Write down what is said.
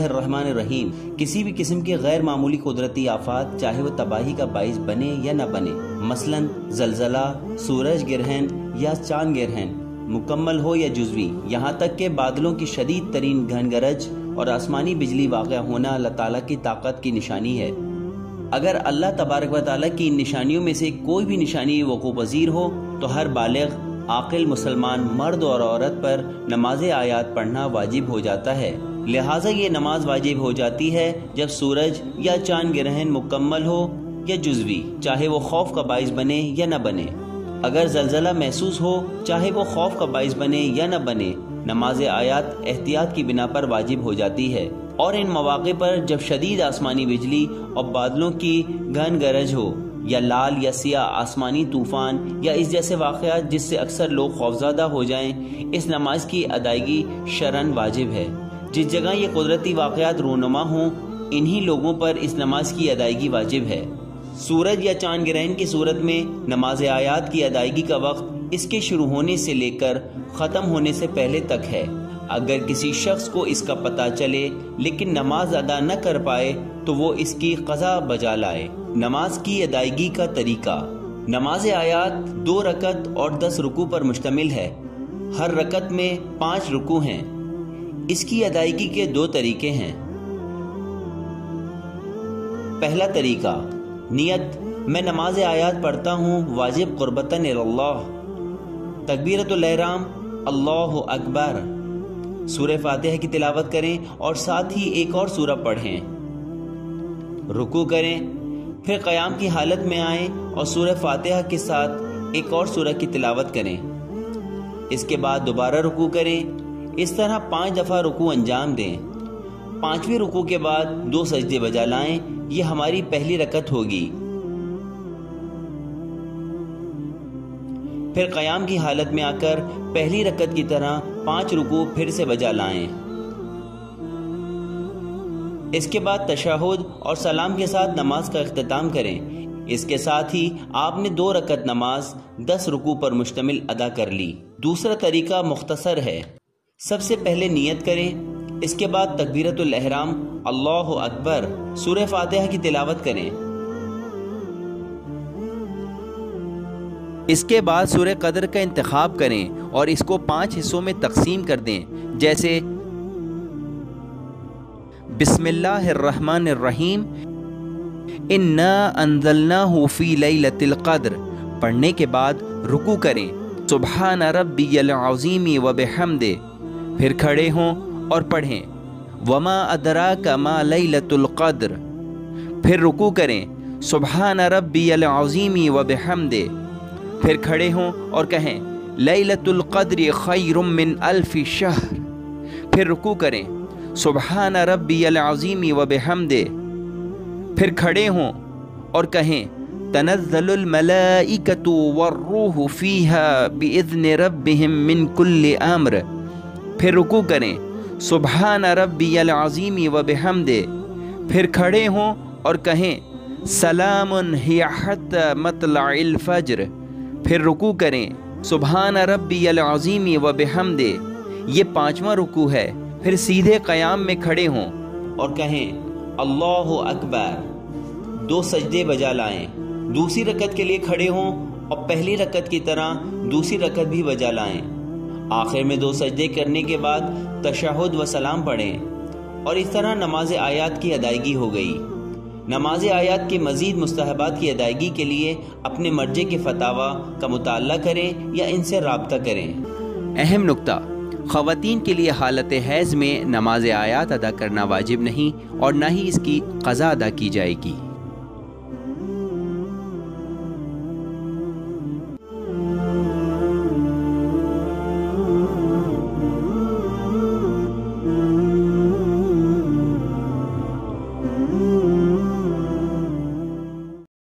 اللہ الرحمن الرحیم کسی بھی قسم کے غیر معمولی قدرتی آفات چاہے وہ تباہی کا باعث بنے یا نہ بنے، مثلا زلزلہ، سورج گرہن یا چاند گرہن، مکمل ہو یا جزوی، یہاں تک کہ بادلوں کی شدید ترین گھن گرج اور آسمانی بجلی واقع ہونا اللہ تعالیٰ کی طاقت کی نشانی ہے۔ اگر اللہ تبارک و تعالیٰ کی ان نشانیوں میں سے کوئی بھی نشانی وقوع پذیر ہو تو ہر بالغ عاقل مسلمان مرد اور عورت پر نماز آیات پڑھنا واجب ہو جاتا ہے۔ لہٰذا یہ نماز واجب ہو جاتی ہے جب سورج یا چاند گرہن مکمل ہو یا جزوی، چاہے وہ خوف کا باعث بنے یا نہ بنے۔ اگر زلزلہ محسوس ہو چاہے وہ خوف کا باعث بنے یا نہ بنے، نماز آیات احتیاط کی بنا پر واجب ہو جاتی ہے۔ اور ان مواقع پر جب شدید آسمانی بجلی اور بادلوں کی گھن گرج ہو یا لال یا سیاہ آسمانی طوفان یا اس جیسے واقعات جس سے اکثر لوگ خوفزدہ ہو جائیں، اس نماز کی ادائیگی شرعاً واجب ہے۔ جس جگہ یہ قدرتی واقعات رونما ہوں انہی لوگوں پر اس نماز کی ادائیگی واجب ہے۔ سورج یا چاند گرہن کی صورت میں نماز آیات کی ادائیگی کا وقت اس کے شروع ہونے سے لے کر ختم ہونے سے پہلے تک ہے۔ اگر کسی شخص کو اس کا پتہ چلے لیکن نماز ادا نہ کر پائے تو وہ اس کی قضا بجا لائے۔ نماز کی ادائیگی کا طریقہ: نماز آیات 2 رکعت اور 10 رکوع پر مشتمل ہے۔ ہر رکعت میں 5 رکوع ہیں۔ اس کی ادائیگی کے 2 طریقے ہیں۔ پہلا طریقہ: نیت: میں نماز آیات پڑھتا ہوں واجب قربتاً اللہ، تکبیرۃ الاحرام، اللہ اکبر، سورہ فاتحہ کی تلاوت کریں اور ساتھ ہی ایک اور سورہ پڑھیں، رکوع کریں، پھر قیام کی حالت میں آئیں اور سورہ فاتحہ کے ساتھ ایک اور سورہ کی تلاوت کریں، اس کے بعد دوبارہ رکوع کریں۔ اس طرح 5 دفعہ رکوع انجام دیں۔ 5ویں رکوع کے بعد 2 سجدے بجا لائیں۔ یہ ہماری پہلی رکعت ہوگی۔ پھر قیام کی حالت میں آ کر پہلی رکعت کی طرح 5 رکوع پھر سے بجا لائیں۔ اس کے بعد تشہد اور سلام کے ساتھ نماز کا اختتام کریں۔ اس کے ساتھ ہی آپ نے 2 رکعت نماز 10 رکوع پر مشتمل ادا کر لی۔ دوسرا طریقہ مختصر ہے۔ سب سے پہلے نیت کریں، اس کے بعد تکبیرۃ الاحرام، اللہ اکبر، سورہ فاتحہ کی تلاوت کریں، اس کے بعد سورہ قدر کا انتخاب کریں اور اس کو 5 حصوں میں تقسیم کر دیں، جیسے بسم اللہ الرحمن الرحیم، انا انزلناہ فی لیلۃ القدر پڑھنے کے بعد رکوع کریں، سبحان ربی العظیم وبحمدہ، پھر کھڑے ہوں اور پڑھیں وما ادراک ما لیلۃ القدر، پھر رکوع کریں سبحان ربی العظیم وبحمدہ، پھر کھڑے ہوں اور کہیں لیلۃ القدر خیر من الف شہر، پھر رکوع کریں سبحان ربی العظیم وبحمدہ، پھر کھڑے ہوں اور کہیں تنزل الملائکۃ والروح فیہا باذن ربہم من کل امر، پھر رکوع کریں سبحان ربی العظیم وبحمدہ، پھر کھڑے ہوں اور کہیں سلام ہی حتی مطلع الفجر، پھر رکوع کریں سبحان ربی العظیم وبحمدہ۔ یہ 5واں رکوع ہے۔ پھر سیدھے قیام میں کھڑے ہوں اور کہیں اللہ اکبر، 2 سجدے بجا لائیں، دوسری رکعت کے لیے کھڑے ہوں اور پہلی رکعت کی طرح دوسری رکعت بھی بجا لائیں۔ آخر میں 2 سجدے کرنے کے بعد تشہد و سلام پڑھیں اور اس طرح نماز آیات کی ادائیگی ہو گئی۔ نماز آیات کے مزید مستحبات کی ادائیگی کے لیے اپنے مرجع کے فتاویٰ کا مطالعہ کریں یا ان سے رابطہ کریں۔ اہم نکتہ: خواتین کے لیے حالت حیض میں نماز آیات ادا کرنا واجب نہیں اور نہ ہی اس کی قضا ادا کی جائے گی۔